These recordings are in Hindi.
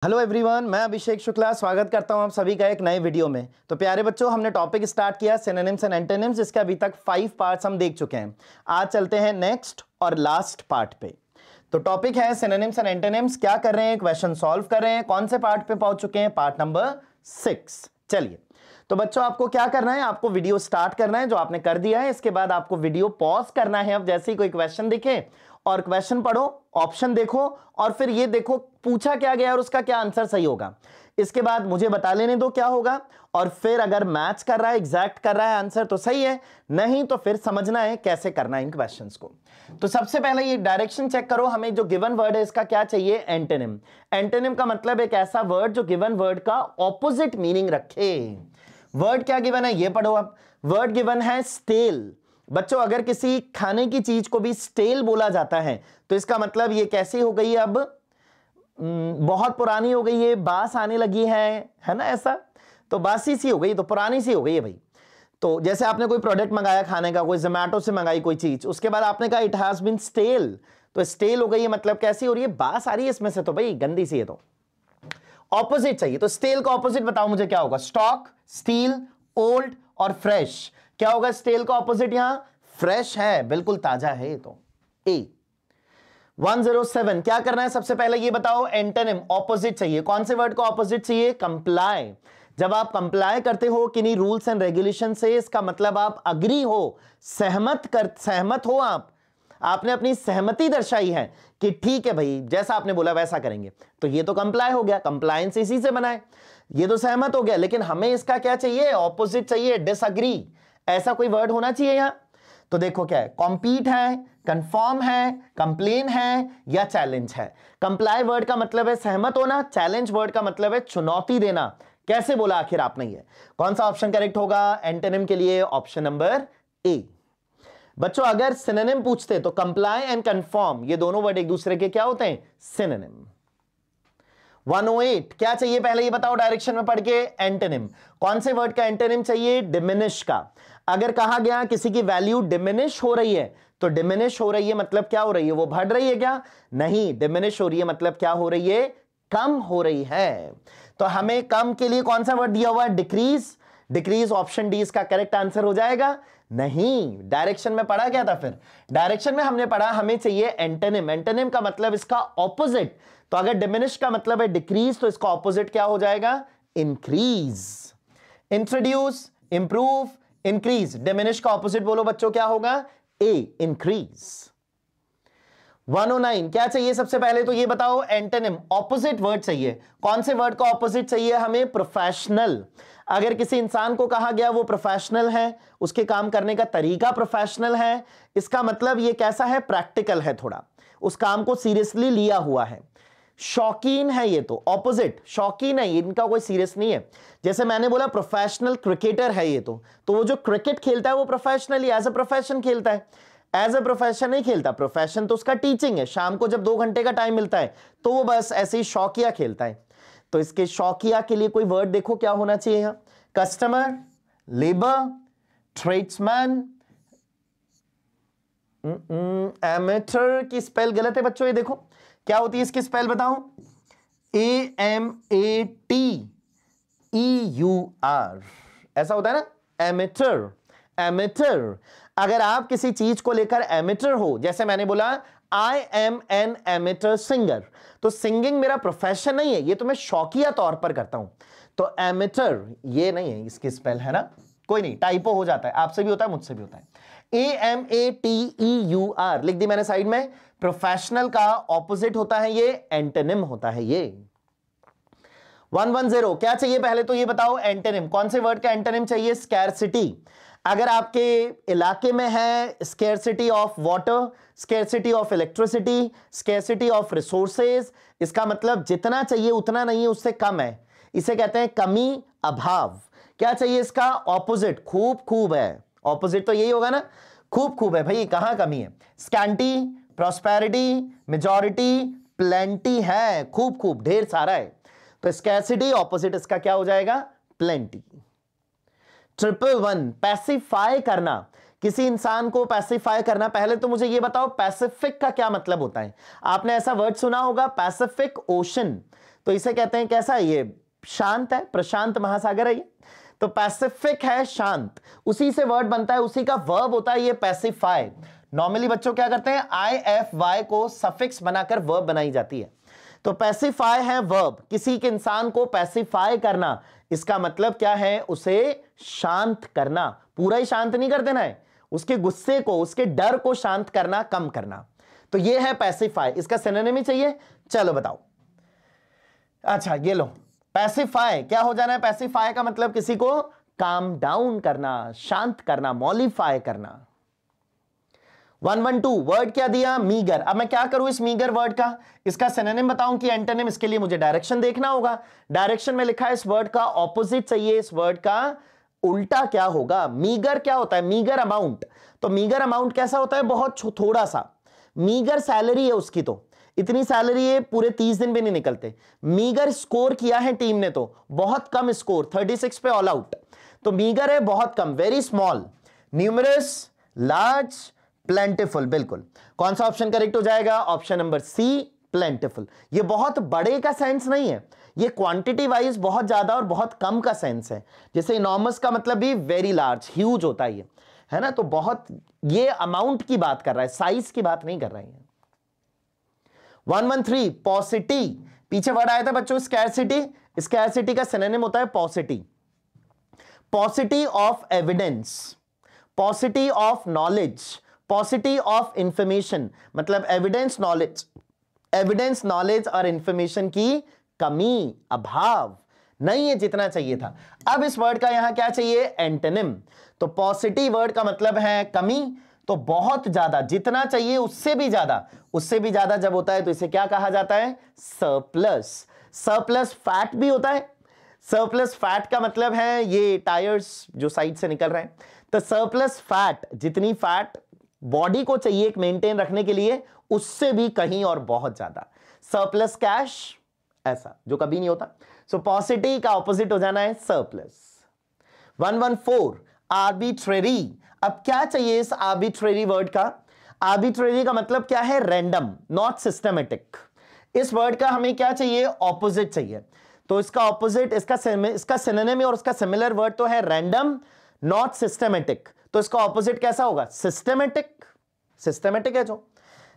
हेलो एवरीवन, मैं अभिषेक शुक्ला स्वागत करता हूं आप सभी का एक नए वीडियो में। तो प्यारे बच्चों, हमने टॉपिक स्टार्ट किया सिनोनिम्स एंड एंटोनिम्स, जिसके अभी तक 5 पार्ट्स हम देख चुके हैं। आज चलते हैं नेक्स्ट और लास्ट पार्ट पे। तो टॉपिक है सिनोनिम्स एंड एंटोनिम्स। क्या कर रहे हैं? क्वेश्चन सॉल्व कर रहे हैं। कौन से पार्ट पे पहुंच चुके हैं? Part number 6। चलिए, तो बच्चों आपको क्या करना है? आपको वीडियो स्टार्ट करना है, जो आपने कर दिया है। इसके बाद आपको वीडियो पॉज करना है। अब जैसे ही कोई क्वेश्चन दिखे और क्वेश्चन पढ़ो, ऑप्शन देखो और फिर ये देखो पूछा क्या गया और उसका क्या आंसर सही होगा। इसके बाद मुझे बता लेने दो क्या होगा, और फिर अगर मैच कर रहा है, एग्जैक्ट कर रहा है आंसर तो सही है, नहीं तो फिर समझना है कैसे करना है इन क्वेश्चंस को। तो सबसे पहले ये डायरेक्शन चेक करो। हमें जो गिवन वर्ड है इसका क्या चाहिए? एंटोनिम। एंटोनिम का मतलब एक ऐसा वर्ड जो गिवन वर्ड का ऑपोजिट मीनिंग रखे। वर्ड क्या गिवन है ये पढ़ो। अब वर्ड गिवन है स्टेल। बच्चों, अगर किसी खाने की चीज को भी स्टेल बोला जाता है तो इसका मतलब ये कैसी हो गई? अब बहुत पुरानी हो गई है, बास आने लगी है ना? ऐसा तो बासी सी हो गई, तो पुरानी सी हो गई है भाई। तो जैसे आपने कोई प्रोडक्ट मंगाया खाने का, कोई जोमैटो से मंगाई कोई चीज, उसके बाद आपने कहा इट हैज बीन स्टेल, तो स्टेल हो गई है, मतलब कैसी हो रही है? बास आ रही है इसमें से, तो भाई गंदी सी है। तो ऑपोजिट चाहिए, तो स्टेल का ऑपोजिट बताओ मुझे क्या होगा? स्टॉक, स्टील, ओल्ड और फ्रेश। क्या होगा स्टेल का ऑपोजिट? यहां फ्रेश है, बिल्कुल ताजा है। तो ए 107 क्या करना है? सबसे पहले ये बताओ एंटोनिम ऑपोजिट चाहिए। कौन से वर्ड का ऑपोजिट चाहिए? कंप्लाई। जब आप कंप्लाई करते हो किन्हीं रूल्स एंड रेगुलेशन से, इसका मतलब आप अग्री हो, सहमत हो। आपने अपनी सहमति दर्शाई है कि ठीक है भाई, जैसा आपने बोला वैसा करेंगे, तो ये तो कंप्लाई हो गया। कंप्लायंस इसी से बना है, ये तो सहमत हो गया। लेकिन हमें इसका क्या चाहिए? ऑपोजिट चाहिए, डिसअग्री। ऐसा कोई वर्ड होना चाहिए यहां। तो देखो क्या है? कॉम्पीट है, कंफर्म है, कंप्लेन है या चैलेंज है। कंप्लाई वर्ड का मतलब है सहमत होना, चैलेंज वर्ड का मतलब है चुनौती देना। कैसे बोला आखिर आपने? ये कौन सा ऑप्शन करेक्ट होगा एंटोनिम के लिए? Option number A. बच्चों, अगर सिनोनिम पूछते तो कंप्लाई एंड कंफर्म, ये दोनों वर्ड एक दूसरे के क्या होते हैं? सिनोनिम। 108 क्या चाहिए? पहले ये बताओ डायरेक्शन में पढ़ के। एंटोनिम। कौन से वर्ड का एंटोनिम चाहिए? डिमिनिश का। अगर कहा गया किसी की वैल्यू डिमिनिश हो रही है, तो डिमिनिश हो रही है मतलब क्या हो रही है? वो बढ़ रही है क्या? नहीं, डिमिनिश हो रही है मतलब क्या हो रही है? कम हो रही है। तो हमें कम के लिए कौन सा वर्ड दिया हुआ है? डिक्रीज। डिक्रीज ऑप्शन डी इसका करेक्ट आंसर हो जाएगा। नहीं, डायरेक्शन में पढ़ा क्या था? फिर डायरेक्शन में हमने पढ़ा हमें चाहिए एंटोनिम। एंटोनिम का मतलब इसका ऑपोजिट। तो अगर डिमिनिश का मतलब है डिक्रीज, तो इसका ऑपोजिट क्या हो जाएगा? Increase. Introduce, improve, increase. Diminish का ऑपोजिट बोलो बच्चों, क्या होगा? ए, इंक्रीज। 109 क्या चाहिए? सबसे पहले तो ये बताओ एंटोनिम ऑपोजिट वर्ड चाहिए। कौन से वर्ड का ऑपोजिट चाहिए हमें? प्रोफेशनल। अगर किसी इंसान को कहा गया वो प्रोफेशनल है, उसके काम करने का तरीका प्रोफेशनल है, इसका मतलब ये कैसा है? प्रैक्टिकल है, थोड़ा उस काम को सीरियसली लिया हुआ है। शौकीन है, ये तो ऑपोजिट। शौकीन है, इनका कोई सीरियस नहीं है। जैसे मैंने बोला प्रोफेशनल क्रिकेटर है ये, तो वो जो क्रिकेट खेलता है वो प्रोफेशनली एज ए प्रोफेशन खेलता है। एज ए प्रोफेशन नहीं खेलता। प्रोफेशन तो उसका टीचिंग है, शाम को जब 2 घंटे का टाइम मिलता है तो वो बस ऐसे ही शौकिया खेलता है। तो इसके शौकिया के लिए कोई वर्ड देखो क्या होना चाहिए यहां? Customer, labour, tradesman. एमेटर की स्पेल गलत है बच्चों, ये देखो क्या होती है इसकी स्पेल बताओ? AMATEUR ऐसा होता है ना, एमेटर। एमेटर। अगर आप किसी चीज को लेकर एमेटर हो, जैसे मैंने बोला I am an amateur singer, तो सिंगिंग मेरा प्रोफेशन नहीं है, ये तो मैं शौकिया तौर पर करता हूं। तो एमेटर ये नहीं है इसकी स्पेल, है ना? कोई नहीं, टाइपो हो जाता है, आपसे भी होता है, मुझसे भी होता है। AMATEUR लिख दी मैंने साइड में। प्रोफेशनल का ऑपोजिट होता है ये एंटोनिम होता है ये। 110 क्या चाहिए? पहले तो ये बताओ एंटोनिम। कौन से वर्ड का एंटोनिम चाहिए? स्कैरसिटी। अगर आपके इलाके में है scarcity of water, scarcity of electricity, scarcity of resources, इसका मतलब जितना चाहिए उतना नहीं है, उससे कम है, इसे कहते हैं कमी, अभाव। क्या चाहिए इसका? ऑपोजिट। खूब है, ऑपोजिट तो यही होगा ना, खूब है भाई, कहां कमी है? स्कैंटी, प्रॉस्पेरिटी, मेजॉरिटी, प्लेंटी है, खूब ढेर सारा है। तो स्कैरसिटी ऑपोजिट इसका क्या हो जाएगा? प्लेंटी। 111 पैसिफाई करना। किसी इंसान को पैसिफाई करना। पहले तो मुझे ये बताओ पैसिफिक का क्या मतलब होता है? आपने ऐसा वर्ड सुना होगा पैसिफिक ओशन, तो इसे कहते हैं कैसा है ये, शांत है, प्रशांत महासागर है ये। तो पैसिफिक है शांत, उसी से वर्ड बनता है, उसी का वर्ब होता है ये पैसिफाई। नॉर्मली बच्चों क्या करते हैं, IFY को सफिक्स बनाकर वर्ब बनाई जाती है। तो पैसिफाई है वर्ब, किसी के इंसान को पैसिफाई करना, इसका मतलब क्या है, उसे शांत करना। पूरा ही शांत नहीं कर देना है, उसके गुस्से को, उसके डर को शांत करना, कम करना। तो ये है पैसिफाई। इसका सिनोनिम ही चाहिए, चलो बताओ। अच्छा ये लो, पैसिफाई क्या हो जाना है, पैसिफाई का मतलब किसी को काम डाउन करना, शांत करना, मॉलिफाई करना। 112 वर्ड क्या दिया, मीगर। अब मैं क्या करूं इस मीगर वर्ड का, इसका सिनोनिम बताऊं कि एंटोनिम, इसके लिए मुझे डायरेक्शन देखना होगा। डायरेक्शन में लिखा है इस वर्ड का ऑपोजिट चाहिए, इस वर्ड का उल्टा क्या होगा। मीगर क्या होता है, मीगर अमाउंट। तो मीगर अमाउंट कैसा होता है, बहुत थोड़ा सा। मीगर सैलरी है उसकी, तो इतनी सैलरी है पूरे 30 दिन भी नहीं निकलते। मीगर स्कोर किया है टीम ने, तो बहुत कम स्कोर, 36 पे ऑल आउट। तो मीगर है बहुत कम, very small. Numerous, large, plentiful. बिल्कुल, कौन सा ऑप्शन करेक्ट हो जाएगा, ऑप्शन नंबर सी, प्लेंटिफुल। ये बहुत बड़े का सेंस नहीं है, ये क्वांटिटी वाइज बहुत ज्यादा और बहुत कम का सेंस है। जैसे इनॉर्मस का मतलब भी वेरी लार्ज, ह्यूज होता है ये, है ना। तो बहुत, ये अमाउंट की बात कर रहा है, साइज की बात नहीं कर रहा है। 113 पॉसिटी, पीछे वर्ड आया था बच्चों स्कैरसिटी। स्कैरसिटी का सिनोनिम होता है पॉसिटी। पॉसिटी of evidence, पॉसिटी of knowledge, पॉसिटी of information, मतलब एविडेंस नॉलेज और इंफॉर्मेशन की कमी, अभाव नहीं है जितना चाहिए था। अब इस वर्ड का यहां क्या चाहिए, एंटोनिम। तो पॉसिटी वर्ड का मतलब है कमी, तो बहुत ज्यादा, जितना चाहिए उससे भी ज्यादा, उससे भी ज्यादा जब होता है तो इसे क्या कहा जाता है, सरप्लस। सरप्लस फैट भी होता है। सरप्लस फैट का मतलब है ये टायर्स जो साइड से निकल रहे हैं। तो सरप्लस फैट, जितनी फैट बॉडी को चाहिए एक मेंटेन रखने के लिए, उससे भी कहीं और बहुत ज्यादा। सरप्लस कैश, ऐसा जो कभी नहीं होता। सो पॉसिटी का ऑपोजिट हो जाना है सरप्लस। 114 आर्बिट्रेरी। अब क्या चाहिए इस आर्बिट्रेरी वर्ड का, आर्बिट्रेरी का मतलब क्या है, रैंडम, नॉट सिस्टमेटिक। इस वर्ड का हमें क्या चाहिए, ऑपोजिट चाहिए। तो इसका ऑपोजिट, इसका सिनोनिम और उसका सिमिलर वर्ड तो है रैंडम, नॉट सिस्टमेटिक। तो इसका ऑपोजिट कैसा होगा, सिस्टमेटिक। सिस्टमेटिक है जो,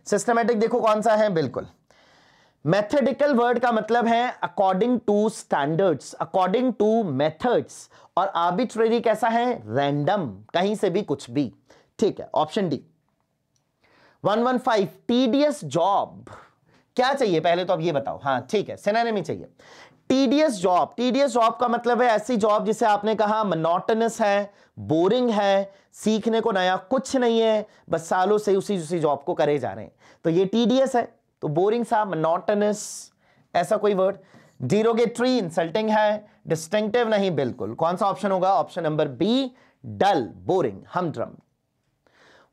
सिस्टमेटिक देखो कौन सा है, बिल्कुल। मैथेडिकल वर्ड का मतलब है according to standards, according to methods. और आर्बिट्रेरी कैसा है, रैंडम, कहीं से भी कुछ भी। ठीक है, ऑप्शन डी। 115 tedious job. क्या चाहिए पहले तो अब ये बताओ, हाँ ठीक है, सिनोनिम ही चाहिए। टीडियस जॉब, टीडियस जॉब का मतलब है ऐसी जॉब जिसे आपने कहा मोनोटोनस है, बोरिंग है, सीखने को नया कुछ नहीं है, बस सालों से उसी जॉब को करे जा रहे हैं। तो ये टीडियस है, तो बोरिंग सा, मोनोटोनस, ऐसा कोई वर्ड। डिरोगेटरी, इंसल्टिंग है, डिस्टिंक्टिव नहीं, बिल्कुल। कौन सा ऑप्शन होगा, ऑप्शन नंबर बी, डल, बोरिंग, हमड्रम।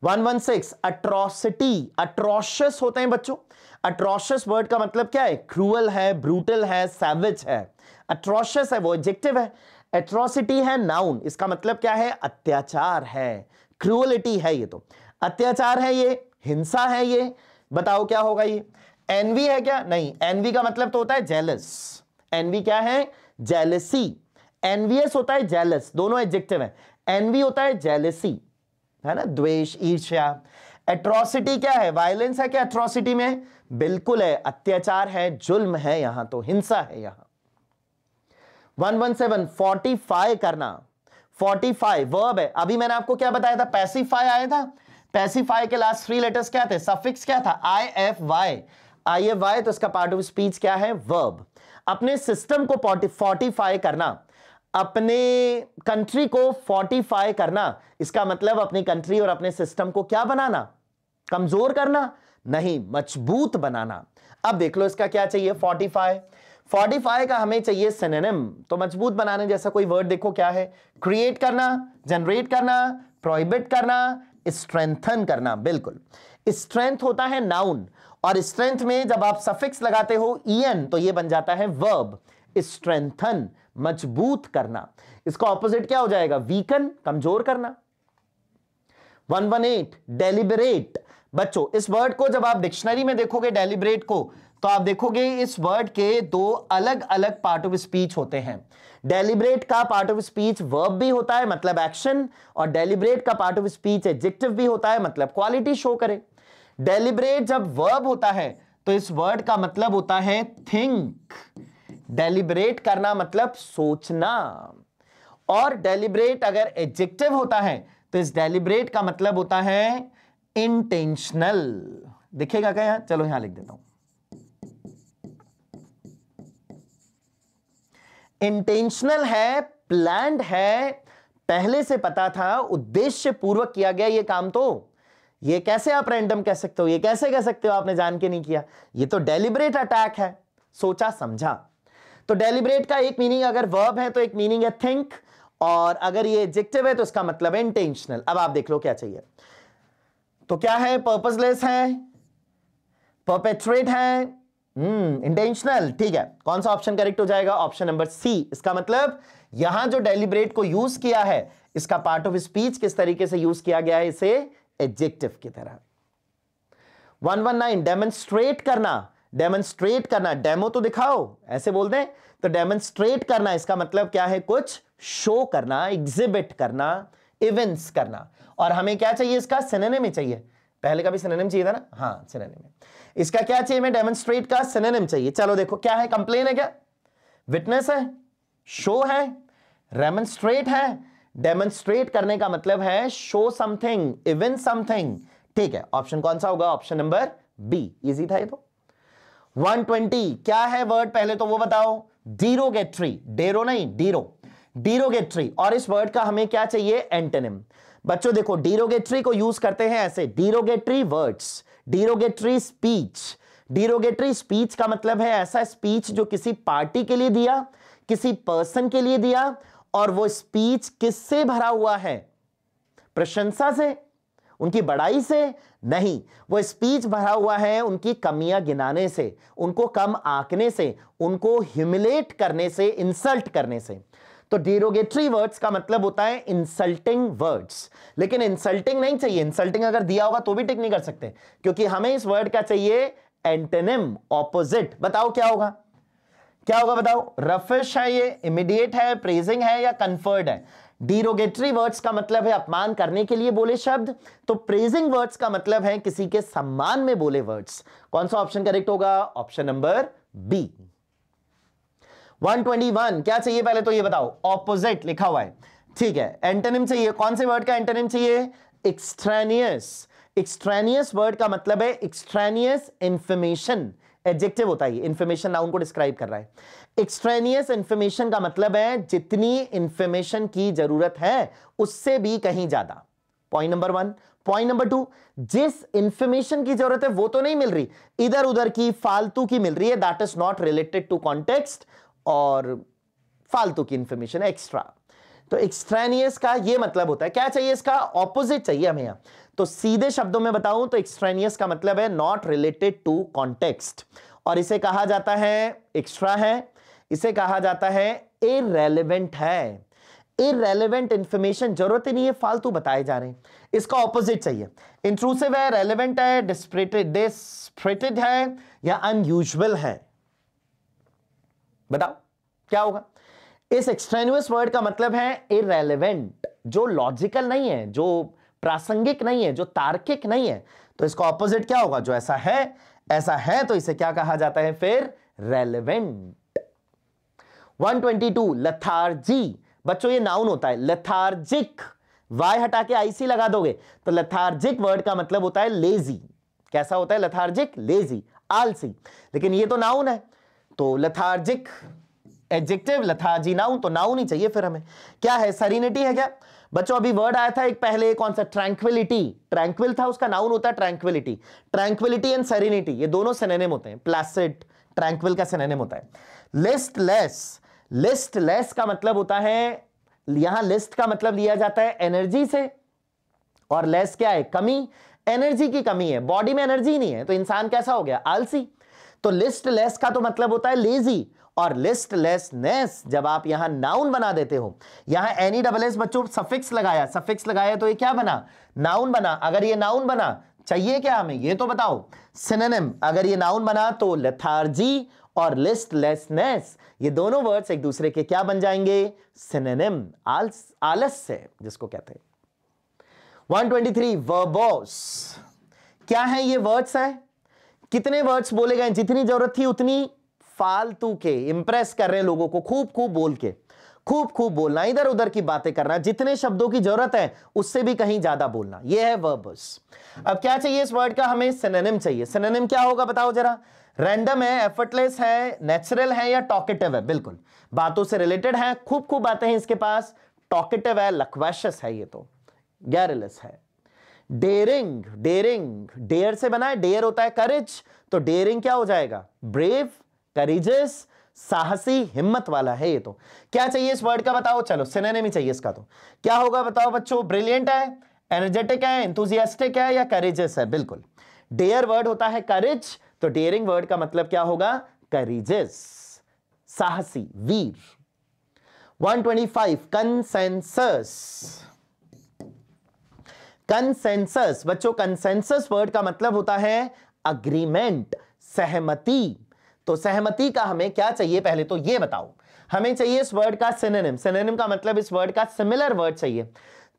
116 अट्रॉसिटी, अट्रोशियस होते हैं बच्चों। अट्रोशियस वर्ड का मतलब क्या है, क्रूअल है, ब्रूटल है, सैवेज है। अट्रोशियस है वो एडजेक्टिव है, एट्रोसिटी है नाउन। इसका मतलब क्या है, अत्याचार है, क्रूअलिटी है ये, तो अत्याचार है ये, हिंसा है ये। बताओ क्या होगा ये, एनवी है क्या, नहीं। एनवी का मतलब तो होता है जेलस। एनवी क्या है, जेलसी। एनवीएस होता है जेलस, दोनों एडजेक्टिव है। एनवी होता है जेलसी, है ना, द्वेष, ईर्ष्या। एट्रोसिटी क्या है, वायलेंस है क्या एट्रोसिटी में, बिल्कुल है, अत्याचार है, जुल्म है, यहां तो हिंसा है यहां। 117 फोर्टिफाई करना। फोर्टिफाई वर्ब है। अभी मैंने आपको क्या बताया था, पैसिफाई आया था। पैसिफाई के लास्ट 3 लेटर्स क्या थे, सफिक्स क्या था, IFY। IFY, तो इसका पार्ट ऑफ स्पीच क्या है, वर्ब। अपने सिस्टम को फोर्टिफाई करना, अपने कंट्री को फोर्टिफाई करना, इसका मतलब अपनी कंट्री और अपने सिस्टम को क्या बनाना, कमजोर करना नहीं, मजबूत बनाना। अब देख लो इसका क्या चाहिए, फोर्टिफाई। फोर्टिफाई का हमें चाहिए सिनोनिम, तो मजबूत बनाने जैसा कोई वर्ड देखो क्या है, क्रिएट करना, जनरेट करना, प्रोहिबिट करना, स्ट्रेंथन करना। बिल्कुल, स्ट्रेंथ होता है नाउन, और स्ट्रेंथ में जब आप सफिक्स लगाते हो en, तो ये बन जाता है वर्ब, स्ट्रेंथन, मजबूत करना। इसका ऑपोजिट क्या हो जाएगा, वीकन, कमजोर करना। 118 डेलिबरेट। बच्चों इस वर्ड को जब आप डिक्शनरी में देखोगे डेलिबरेट को, तो आप देखोगे इस वर्ड के दो अलग अलग पार्ट ऑफ स्पीच होते हैं। डेलिब्रेट का पार्ट ऑफ स्पीच वर्ब भी होता है, मतलब एक्शन, और डेलिब्रेट का पार्ट ऑफ स्पीच एडजेक्टिव भी होता है, मतलब क्वालिटी शो करे। डेलिब्रेट जब वर्ब होता है तो इस वर्ड का मतलब होता है थिंक। डेलिब्रेट करना मतलब सोचना। और डेलिब्रेट अगर एडजेक्टिव होता है तो इस डेलिब्रेट का मतलब होता है इंटेंशनल। दिखेगा क्या यहां? चलो यहां लिख देता हूं। इंटेंशनल है, प्लान्ड है, पहले से पता था, उद्देश्य पूर्वक किया गया ये काम। तो ये कैसे आप रैंडम कह सकते हो? ये कैसे कह सकते हो आपने जान के नहीं किया? ये तो डेलिब्रेट अटैक है, सोचा समझा। तो डेलिब्रेट का एक मीनिंग अगर वर्ब है तो एक मीनिंग है थिंक, और अगर ये एडजेक्टिव है तो इसका मतलब है इंटेंशनल। अब आप देख लो क्या चाहिए। तो क्या है? पर्पसलेस है, परपेट्रेट है, इंटेंशनल। ठीक है, कौन सा ऑप्शन करेक्ट हो जाएगा? Option number C. इसका मतलब यहां जो डेलिब्रेट को यूज किया है, इसका पार्ट ऑफ स्पीच किस तरीके से यूज किया गया है? इसे एडजेक्टिव की तरह। 119 डेमोन्स्ट्रेट करना। डेमोन्स्ट्रेट करना, डेमो तो दिखाओ, ऐसे बोल दें तो डेमोन्स्ट्रेट करना इसका मतलब क्या है? कुछ शो करना, एग्जिबिट करना, इवेंट्स करना। और हमें क्या चाहिए? इसका सिनोनिम ही चाहिए। पहले का भी सिनोनिम चाहिए था ना? हाँ, सिनोनिम है। इसका क्या चाहिए? मैं डेमोन्स्ट्रेट का सिनोनिम चाहिए। चलो देखो क्या है? कंप्लेन है क्या? विटनेस है, शो है, डेमोन्स्ट्रेट है। डेमोन्स्ट्रेट करने का मतलब है शो समथिंग, इवेंट समथिंग। ठीक है, ऑप्शन कौन सा होगा? Option number B. इजी था ये तो। 120 क्या है वर्ड? पहले तो वो बताओ। डीरोगेटरी, डेरो नहीं, डीरो, डीरोगेटरी। और इस वर्ड का हमें क्या चाहिए? एंटोनिम। बच्चों देखो, डीरोगेटरी को यूज करते हैं ऐसे, डीरोगेटरी वर्ड्स, डीरोगेटरी स्पीच। डीरोगेटरी स्पीच का मतलब है ऐसा स्पीच जो किसी पार्टी के लिए दिया, किसी पर्सन के लिए दिया, और वो स्पीच किससे भरा हुआ है? प्रशंसा से, उनकी बड़ाई से नहीं। वो स्पीच भरा हुआ है उनकी कमियां गिनाने से, उनको कम आंकने से, उनको ह्यूमिलेट करने से, इंसल्ट करने से। तो डिरोगेटरी वर्ड्स का मतलब होता है इंसल्टिंग वर्ड्स। लेकिन इंसल्टिंग नहीं चाहिए, इंसल्टिंग अगर दिया होगा तो भी टिक नहीं कर सकते, क्योंकि हमें इस वर्ड का चाहिए एंटोनिम, ऑपोजिट। बताओ क्या होगा? क्या होगा बताओ? रफिश है ये, इमीडिएट है, प्रेजिंग है, या कन्फर्ड है? डिरोगेटरी वर्ड्स का मतलब है अपमान करने के लिए बोले शब्द, तो प्रेजिंग वर्ड्स का मतलब है किसी के सम्मान में बोले वर्ड्स। कौन सा ऑप्शन करेक्ट होगा? Option number B. 121 क्या चाहिए? पहले तो ये बताओ। ऑपोजिट लिखा हुआ है, ठीक है। एंटोनिम चाहिए। कौन से वर्ड का एंटोनिम चाहिए? एक्सट्रेनियस। एक्सट्रेनियस वर्ड का मतलब है एक्सट्रेनियस इंफॉर्मेशन। एडजेक्टिव होता है, इंफॉर्मेशन नाउन को डिस्क्राइब कर रहा है। एक्सट्रेनियस इंफॉर्मेशन का मतलब है जितनी इंफॉर्मेशन की जरूरत है उससे भी कहीं ज्यादा। Point number 1। पॉइंट नंबर 2, जिस इंफॉर्मेशन की जरूरत है वो तो नहीं मिल रही, इधर उधर की फालतू की मिल रही है, that is not related to context, और फालतू की इंफॉर्मेशन है, एक्स्ट्रा। तो एक्सट्रेनियस का ये मतलब होता है। क्या चाहिए? इसका ऑपोजिट चाहिए हमें यहां। तो सीधे शब्दों में बताऊं तो एक्सट्रेनियस का मतलब है नॉट रिलेटेड टू कॉन्टेक्स्ट, और इसे कहा जाता है एक्स्ट्रा है, इसे कहा जाता है इररेलेवेंट है। इररेलेवेंट इंफॉर्मेशन, जरूरत ही नहीं है, फालतू बताए जा रहे हैं। इसका ऑपोजिट चाहिए। इंट्रूसिव है, रेलेवेंट है, डिस्प्रेटेड है, या अनयूजुअल है? बताओ क्या होगा? इस एक्सट्रेनियस वर्ड का मतलब है इररेलेवेंट, जो लॉजिकल नहीं है, जो प्रासंगिक नहीं है, जो तार्किक नहीं है। तो इसका ऑपोजिट क्या होगा? जो ऐसा है तो इसे क्या कहा जाता है फिर? रेलेवेंट। 122 लथार्जी। बच्चों ये नाउन होता है। लथार्जिक, वाई हटा के आईसी लगा दोगे तो लथार्जिक वर्ड का मतलब होता है लेजी। कैसा होता है लथार्जिक? लेजी, आलसी। लेकिन ये तो नाउन है, तो लथार्जिक एडजेक्टिव, लथार्जी नाउन, तो नाउन ही चाहिए फिर हमें। क्या है? सेरेनिटी है क्या? बच्चों अभी वर्ड आया था एक पहले, कौन सा? ट्रैंक्विलिटी। ट्रैंक्विल था, उसका नाउन होता है ट्रैंक्विलिटी। ट्रैंक्विलिटी एंड सेरेनिटी ये दोनों सिनोनिम होते हैं। प्लासिड, ट्रैंक्विल का सिनोनिम होता है। लिस्टलेस। लिस्टलेस का मतलब होता है, यहां लिस्ट का मतलब लिया जाता है एनर्जी से, और लेस क्या है? कमी, एनर्जी की कमी है, बॉडी में एनर्जी नहीं है, तो इंसान कैसा हो गया? आलसी। तो लिस्टलेस का तो मतलब होता है लेजी, और लिस्टलेसनेस जब आप यहां नाउन बना देते हो, यहां NESS बच्चों सफिक्स लगाया, सफिक्स लगाया तो ये क्या बना? नाउन बना। अगर ये नाउन बना चाहिए क्या हमें, ये तो बताओ। सिनोनिम, अगर ये नाउन बना तो लेथार्जी और लिस्टलेसनेस, ये दोनों वर्ड्स एक दूसरे के क्या बन जाएंगे, सिनोनिम, आलस्य जिसको कहते हैं। 123 वर्बोस, क्या है ये, वर्ड्स है। कितने वर्ड्स बोले गए, जितनी जरूरत थी उतनी फालतू के, इंप्रेस कर रहे हैं लोगों को, खूब खूब बोल के, खूब खूब बोलना, इधर उधर की बातें करना, जितने शब्दों की जरूरत है उससे भी कहीं ज्यादा बोलना, ये है वर्बस। अब क्या चाहिए इस वर्ड का, हमें सिनोनिम चाहिए। सिनोनिम क्या होगा बताओ जरा। रैंडम है, एफर्टलेस है, नेचुरल है या टॉकेटिव है, बिल्कुल बातों से रिलेटेड है, खूब खूब बातें हैं इसके पास, टॉकेटिव है, लक्वेशियस है, ये तो गैरलेस है। डेयरिंग, डेयरिंग डेयर से बना है, डेयर होता है करेज, तो डेयरिंग क्या हो जाएगा, ब्रेव, करेजियस, साहसी, हिम्मत वाला है ये तो। क्या चाहिए इस वर्ड का बताओ, चलो सिनोनिम ही चाहिए इसका, तो क्या होगा बताओ बच्चों, ब्रिलियंट है, एनर्जेटिक है, एंथुसियास्टिक है या करेजियस है, बिल्कुल डेयर वर्ड होता है करेज, तो डेयरिंग वर्ड का मतलब क्या होगा, करेजियस, साहसी, वीर। 125 कंसेंसस, कंसेंसस बच्चों, कंसेंसस वर्ड का मतलब होता है अग्रीमेंट, सहमति। तो सहमति का हमें क्या चाहिए, पहले तो ये बताओ, हमें चाहिए इस वर्ड का सिनोनिम। सिनोनिम का मतलब इस वर्ड का सिमिलर वर्ड चाहिए।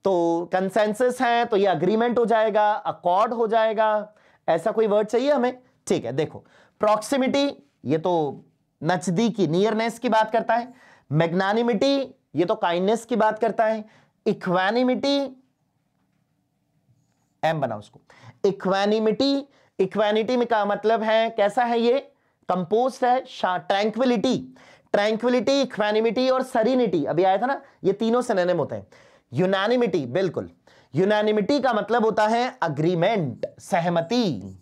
तो कंसेंसस है तो ये अग्रीमेंट हो जाएगा, अकॉर्ड हो जाएगा, ऐसा कोई वर्ड चाहिए हमें। ठीक है, देखो प्रॉक्सिमिटी, ये तो नजदीकी, नियरनेस की बात करता है। मैग्नानिमिटी, ये तो काइंडनेस की बात करता है। इक्वानिमिटी, एम बना उसको, इक्वानिमिटी, इक्वानिटी में का मतलब है कैसा है ये, कंपोज्ड है। ट्रैंक्विलिटी, ट्रैंक्विलिटी, इक्वानिमिटी और सरीनिटी अभी आया था ना, ये तीनों सिनोनिम होते हैं। यूनानिमिटी, बिल्कुल यूनानिमिटी का मतलब होता है अग्रीमेंट, सहमति।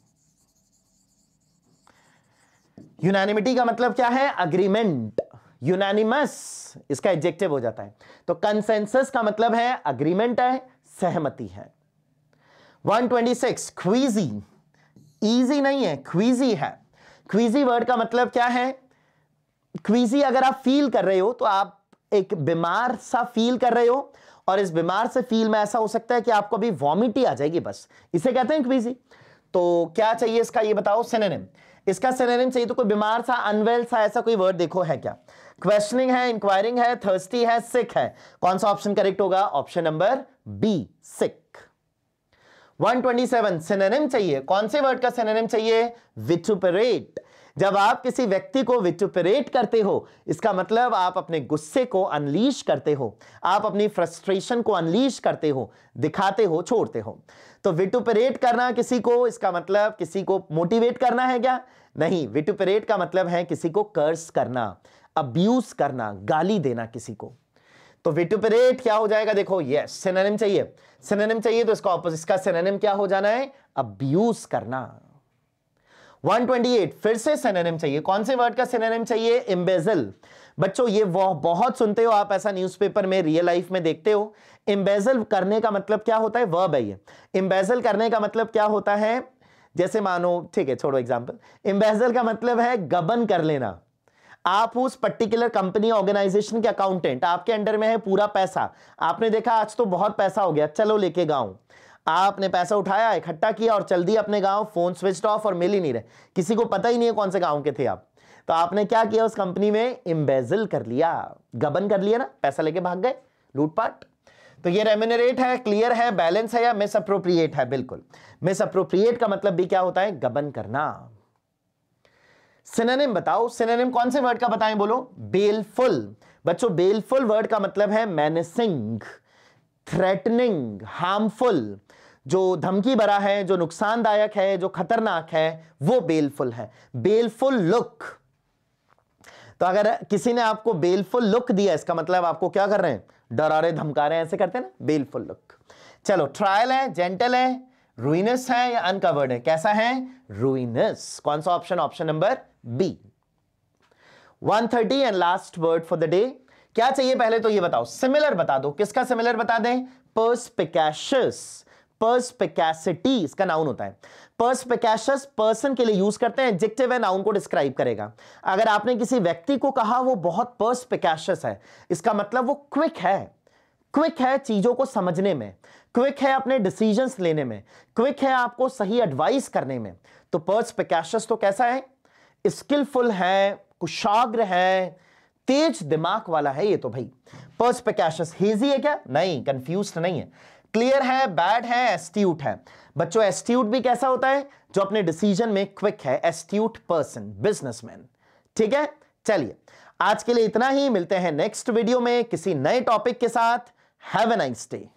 यूनानिमिटी का मतलब क्या है, अग्रीमेंट। यूनानिमस इसका एडजेक्टिव हो जाता है। तो कंसेंसस का मतलब है अग्रीमेंट है, सहमति है। 126 क्वीजी, इजी नहीं है, क्वीजी है। क्वीजी वर्ड का मतलब क्या है, क्वीजी अगर आप फील कर रहे हो तो आप एक बीमार सा फील कर रहे हो, और इस बीमार से फील में ऐसा हो सकता है कि आपको अभी वॉमिट ही आ जाएगी, बस इसे कहते हैं क्वीजी। तो क्या चाहिए इसका ये बताओ सिनोनिम। इसका सिनोनिम चाहिए तो कोई बीमार सा, अनवेल सा, ऐसा कोई वर्ड देखो है क्या। क्वेश्चनिंग है, इंक्वायरिंग है, थर्स्टी है, सिक है, कौन सा ऑप्शन करेक्ट होगा, ऑप्शन नंबर बी, सिक। 127 सिनोनिम चाहिए, कौन से वर्ड का सिनोनिम चाहिए, विटुपरेट। जब आप किसी व्यक्ति को विटुपरेट करते हो, इसका मतलब आप अपने गुस्से को अनलीश करते हो, आप अपनी फ्रस्ट्रेशन को अनलीश करते हो, दिखाते हो, छोड़ते हो। तो विटुपरेट करना किसी को, इसका मतलब किसी को मोटिवेट करना है क्या, नहीं, विटुपरेट का मतलब है किसी को कर्स करना, अब्यूज करना, गाली देना किसी को। तो विटुपरेट क्या हो जाएगा, देखो यस, सिनोनिम चाहिए, सिनोनिम चाहिए तो इसका ऑपोजिट, इसका सिनोनिम क्या हो जाना है, अब्यूज करना। 128 फिर से सिनोनिम चाहिए, कौन से वर्ड का सिनोनिम चाहिए, एम्बेजल। बच्चों ये वो बहुत सुनते हो आप, ऐसा न्यूज़पेपर में, रियल लाइफ में देखते हो। एम्बेजल करने का मतलब क्या होता है, वर्ब है ये। एम्बेजल करने का मतलब क्या होता है, जैसे मानो, ठीक है छोड़ो एग्जांपल, एम्बेजल का मतलब है गबन कर लेना। आप उस पर्टिकुलर कंपनी, ऑर्गेनाइजेशन के अकाउंटेंट, आपके अंडर में है पूरा पैसा, आपने देखा आज तो बहुत पैसा हो गया, चलो लेके गांव, आपने पैसा उठाया, इकट्ठा किया और चल दिया अपने गांव, फोन स्विच ऑफ और मिल ही नहीं रहे, किसी को पता ही नहीं है कौन से गांव के थे आप। तो आपने क्या किया, उस कंपनी में एम्बेजल कर लिया, गबन कर लिया ना, पैसा लेके भाग गए, लूटपाट। तो ये रेम्यूनरेट है, क्लियर है, बैलेंस है या मिस अप्रोप्रिएट है, बिल्कुल मिस अप्रोप्रिएट का मतलब भी क्या होता है, गबन करना। सिनोनिम बताओ, सिनोनिम कौन से वर्ड का बताएं, बोलो, बेलफुल। बच्चों बेलफुल वर्ड का मतलब है मेनेसिंग, थ्रेटनिंग, हार्मफुल, जो धमकी भरा है, जो नुकसानदायक है, जो खतरनाक है, वो बेलफुल है। बेलफुल लुक, तो अगर किसी ने आपको बेलफुल लुक दिया, इसका मतलब आपको क्या कर रहे हैं, डरा रहे, धमका रहे हैं, ऐसे करते हैं ना, बेलफुल लुक। चलो ट्रायल है, जेंटल है, रुइनस है या अनकवर्ड है, कैसा है, रुइनस। कौन सा option, option number B. 130 and last word for the day, क्या चाहिए पहले तो ये बताओ, सिमिलर बता दो, किसका सिमिलर बता दें, पर्सपिकैशियस, पर्सपिकैसिटी इसका नाउन होता है। पर्सपिकैशियस पर्सन के लिए यूज करते हैं, एडजेक्टिव है, नाउन को डिस्क्राइब करेगा। अगर आपने किसी व्यक्ति को कहा वो बहुत पर्सपिकैशियस है, इसका मतलब वो क्विक है, क्विक है चीजों को समझने में, क्विक है अपने डिसीजंस लेने में, क्विक है आपको सही एडवाइस करने में। तो पर्सपिकाशियस तो कैसा है? स्किलफुल है, कुशाग्र है, तेज दिमाग वाला है ये तो भाई। पर्सपिकाशियस हेजी है क्या? नहीं, कंफ्यूज्ड नहीं है। क्लियर है, बैड है, एस्ट्यूट है। बच्चों एस्ट्यूट भी कैसा होता है? जो अपने डिसीजन में क्विक है, एस्ट्यूट पर्सन, बिजनेसमैन। ठीक है, चलिए आज के लिए इतना ही, मिलते हैं नेक्स्ट वीडियो में किसी नए टॉपिक के साथ। Have a nice day.